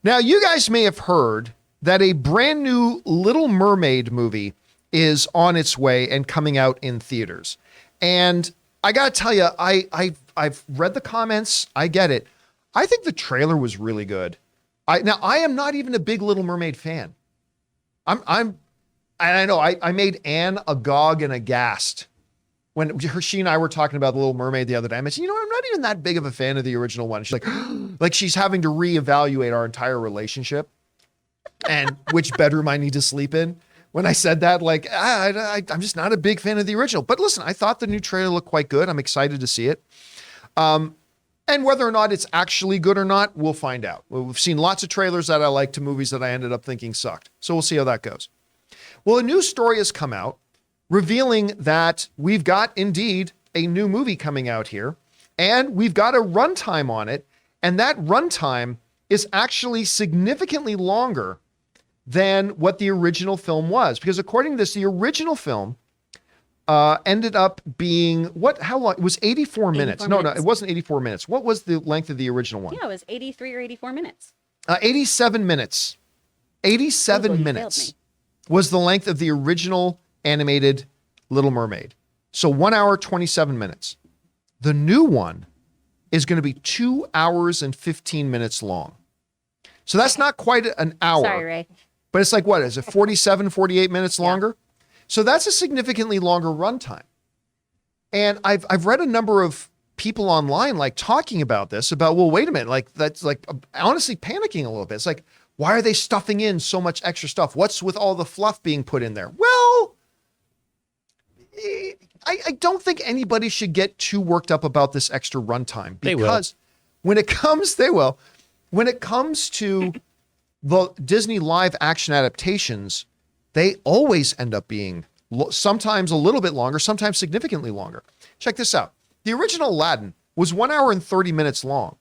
Now, you guys may have heard that a brand new Little Mermaid movie is on its way and coming out in theaters. And I got to tell you, I've read the comments. I get it. I think the trailer was really good. I am not even a big Little Mermaid fan. And I know I made Anne agog and aghast when she and I were talking about the Little Mermaid the other day. I mentioned, I'm not even that big of a fan of the original one. She's like she's having to reevaluate our entire relationship and which bedroom I need to sleep in. When I said that, I'm just not a big fan of the original. But listen, I thought the new trailer looked quite good. I'm excited to see it. And whether or not it's actually good or not, we'll find out. We've seen lots of trailers that I like to movies that I ended up thinking sucked. So we'll see how that goes. Well, a new story has come out revealing that we've got indeed a new movie coming out here, and we've got a runtime on it. And that runtime is actually significantly longer than what the original film was. Because according to this, the original film ended up being how long? It was 84 minutes. No, it wasn't 84 minutes. What was the length of the original one? Yeah, it was 83 or 84 minutes. 87 minutes. 87 minutes was the length of the original animated Little Mermaid. So 1 hour, 27 minutes. The new one is going to be 2 hours and 15 minutes long. So that's not quite an hour. Sorry, Ray. But it's like, what is it, 47, 48 minutes longer? Yeah. So that's a significantly longer runtime. And I've read a number of people online talking about this, well, wait a minute, that's honestly panicking a little bit. It's like, why are they stuffing in so much extra stuff? What's with all the fluff being put in there? Well, I don't think anybody should get too worked up about this extra runtime, because when it comes to the Disney live action adaptations, they always end up being sometimes a little bit longer, sometimes significantly longer. Check this out. The original Aladdin was 1 hour and 30 minutes long.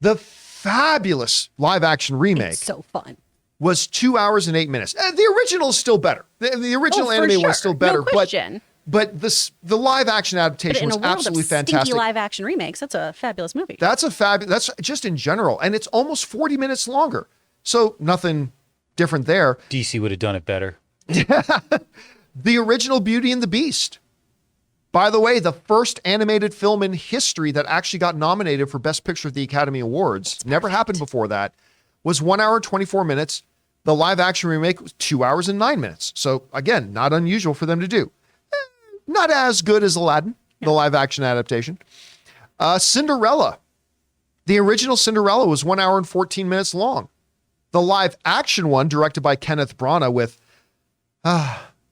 The fabulous live action remake, it's so fun, was 2 hours and 8 minutes. The original is still better. The original anime was still better, no question. But the live action adaptation was absolutely fantastic. Live action remakes, that's a fabulous movie. That's just in general, and it's almost 40 minutes longer. So nothing different there. DC would have done it better. The original Beauty and the Beast, by the way, the first animated film in history that actually got nominated for Best Picture at the Academy Awards, never happened before that, was 1 hour, 24 minutes. The live action remake was 2 hours and 9 minutes. So again, not unusual for them to do. Not as good as Aladdin, the live action adaptation. Cinderella. The original Cinderella was 1 hour and 14 minutes long. The live action one, directed by Kenneth Branagh with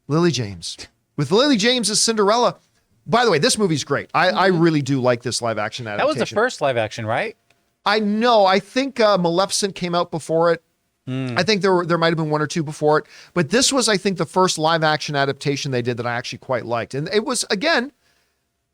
Lily James. With Lily James as Cinderella. By the way, this movie's great. I really do like this live action adaptation. That was the first live action, right? I know. I think Maleficent came out before it. I think there might have been one or two before it. But this was, I think, the first live action adaptation they did that I actually quite liked. And it was, again,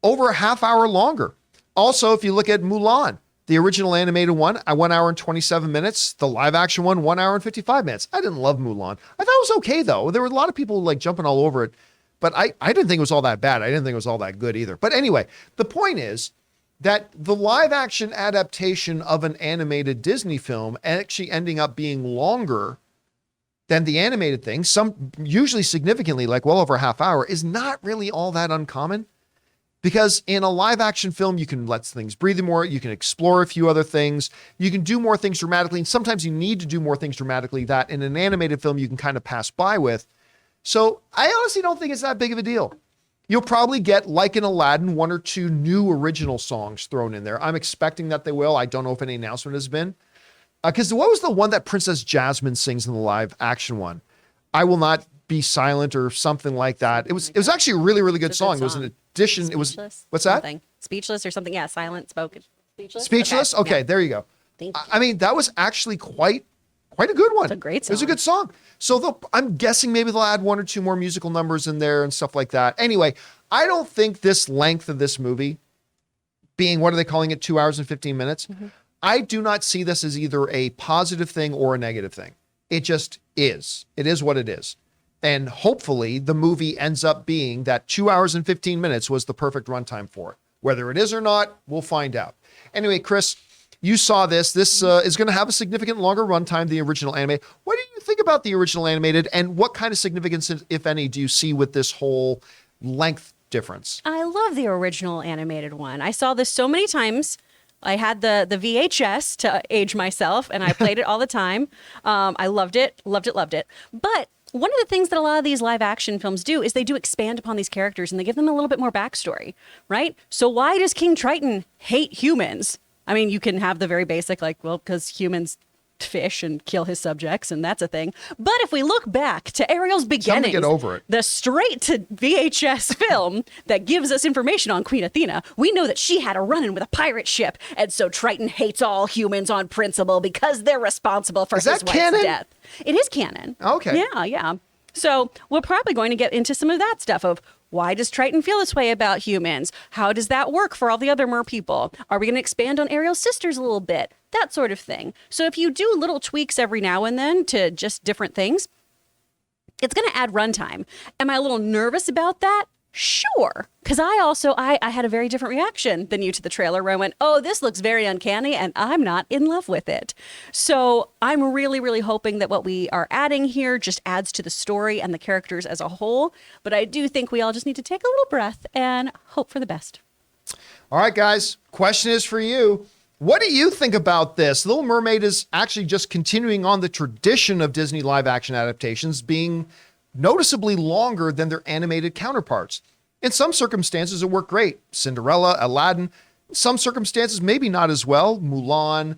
over a half hour longer. Also, if you look at Mulan, the original animated one, 1 hour and 27 minutes. The live action one, 1 hour and 55 minutes. I didn't love Mulan. I thought it was okay, though. There were a lot of people jumping all over it. But I didn't think it was all that bad. I didn't think it was all that good either. But anyway, the point is that the live action adaptation of an animated Disney film actually ending up being longer than the animated thing, some usually significantly, well over a half hour, is not really all that uncommon. Because in a live action film, you can let things breathe more. You can explore a few other things. You can do more things dramatically. And sometimes you need to do more things dramatically that in an animated film, you can kind of pass by with. So I honestly don't think it's that big of a deal. You'll probably get, like in Aladdin, one or two new original songs thrown in there. I'm expecting that they will. I don't know if any announcement has been. Because what was the one that Princess Jasmine sings in the live action one? I Will Not Be Silent or something like that. It was actually a really, really good song. It was an addition. Speechless, it was, what's that? Something. Speechless or something. Yeah, silent, spoken. Speechless? Okay, yeah. There you go. Thank you. I mean, that was actually quite a good one. It's a great song. It was a good song. So I'm guessing maybe they'll add one or two more musical numbers in there and stuff like that. Anyway, I don't think this length of this movie being, what are they calling it, 2 hours and 15 minutes? Mm-hmm. I do not see this as either a positive thing or a negative thing. It just is. It is what it is. And hopefully the movie ends up being that 2 hours and 15 minutes was the perfect runtime for it. Whether it is or not, we'll find out. Anyway, Chris, you saw this. This is going to have a significant longer runtime than the original anime. What do you think about the original animated, and what kind of significance, if any, do you see with this whole length difference? I love the original animated one. I saw this so many times. I had the VHS to age myself, and I played it all the time. I loved it. But one of the things that a lot of these live action films do is they do expand upon these characters and they give them a little bit more backstory, right? So why does King Triton hate humans? I mean, you can have the very basic, like, well, because humans fish and kill his subjects, and that's a thing. But if we look back to Ariel's beginnings, get over it. the straight to VHS film that gives us information on Queen Athena, we know that she had a run-in with a pirate ship, and so Triton hates all humans on principle because they're responsible for his wife's death. It is canon. Okay. Yeah. So we're probably going to get into some of that stuff of why does Triton feel this way about humans? How does that work for all the other mer people? Are we going to expand on Ariel's sisters a little bit? That sort of thing. So if you do little tweaks every now and then to just different things, it's going to add runtime. Am I a little nervous about that? Sure. Because I had a very different reaction than you to the trailer where I went, oh, this looks very uncanny and I'm not in love with it. So I'm really, really hoping that what we are adding here just adds to the story and the characters as a whole. But I do think we all just need to take a little breath and hope for the best. All right, guys, question is for you. What do you think about this? Little Mermaid is actually just continuing on the tradition of Disney live action adaptations being noticeably longer than their animated counterparts. In some circumstances, it worked great. Cinderella, Aladdin. In some circumstances, maybe not as well. Mulan,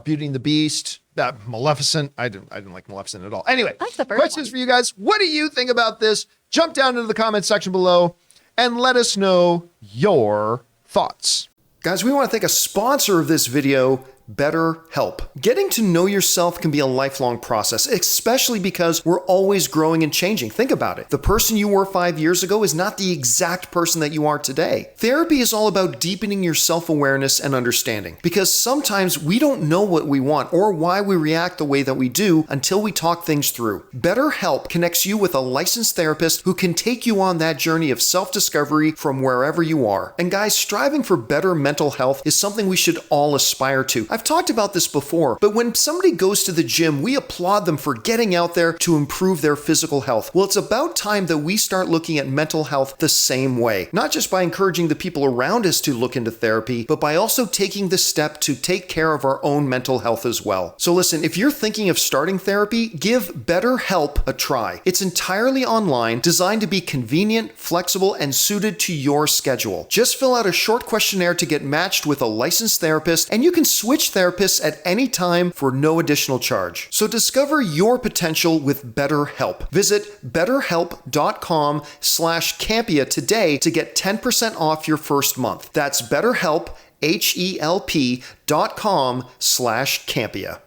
Beauty and the Beast, Maleficent. I didn't like Maleficent at all. Anyway, That's the first questions one. for you guys. What do you think about this? Jump down into the comment section below and let us know your thoughts. Guys, we want to thank a sponsor of this video, BetterHelp. Getting to know yourself can be a lifelong process, especially because we're always growing and changing. Think about it. The person you were 5 years ago is not the exact person that you are today. Therapy is all about deepening your self-awareness and understanding, because sometimes we don't know what we want or why we react the way that we do until we talk things through. BetterHelp connects you with a licensed therapist who can take you on that journey of self-discovery from wherever you are. And guys, striving for better mental health is something we should all aspire to. I've talked about this before, but when somebody goes to the gym, we applaud them for getting out there to improve their physical health. Well, it's about time that we start looking at mental health the same way, not just by encouraging the people around us to look into therapy, but by also taking the step to take care of our own mental health as well. So listen, if you're thinking of starting therapy, give BetterHelp a try. It's entirely online, designed to be convenient, flexible, and suited to your schedule. Just fill out a short questionnaire to get matched with a licensed therapist, and you can switch therapists at any time for no additional charge. So discover your potential with BetterHelp. Visit betterhelp.com/Campea today to get 10% off your first month. That's BetterHelp, HELP.com/Campea.